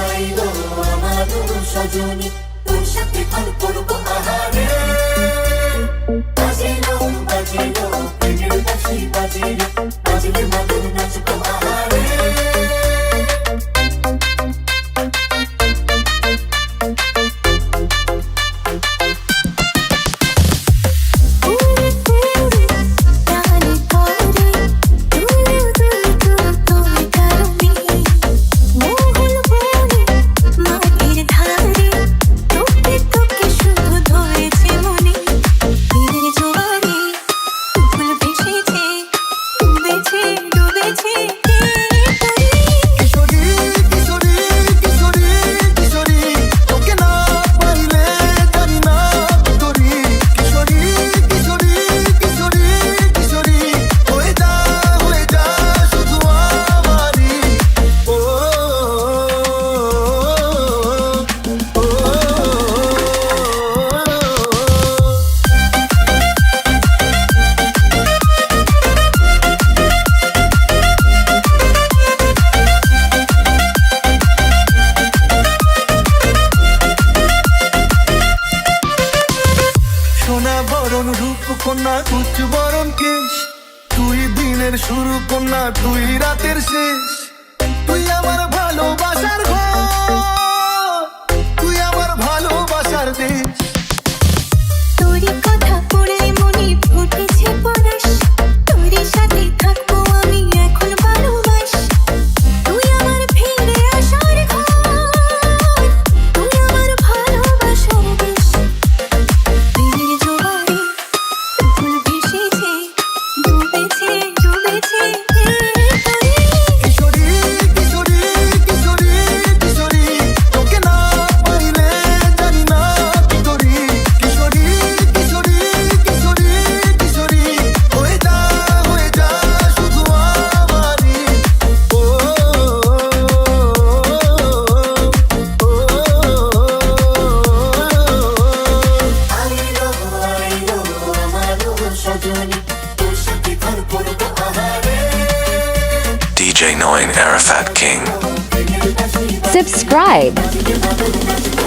আইলো আমার সজনী, তোর সাথে পার করবো আহারে। বাজিলো বাজিলো প্রেমের বাঁশি বাজিলো, বাজিলে মধুর নাচবো আহারে। কন্যা উচ্চ বরণ কেশ, তুই দিনের শুরু কন্যা তুই রাতের শেষ। তুই আমার ভালোবাসার ঘর, তুই আমার ভালোবাসার দেশ। তোর কথা পড়লে মনে ফুটেছে পরশ, তোর সাথে থাকবো আমি এখন ভালোবাস। তুই আমার ফিরে আসার ঘর, তুই আমার ভালোবাসার দেশ। প্রেমের জোয়ারে ফুল ভেসেছে, ডুবেছে ডুবেছে কিশোরী কিশোরী কিশোরী কিশোরী, তোকে না পাইলে জানি না কি করি। কিশোরী কিশোরী কিশোরী কিশোরী, হয়ে যা শুধু আমারই। ও আইলো আইলো আমার সজনী, তোর সাথে পার করবো আহারে। DJ Noin Arafat King. প্রেমের বাঁশি Subscribe. বাজিলে মধুর নাচবো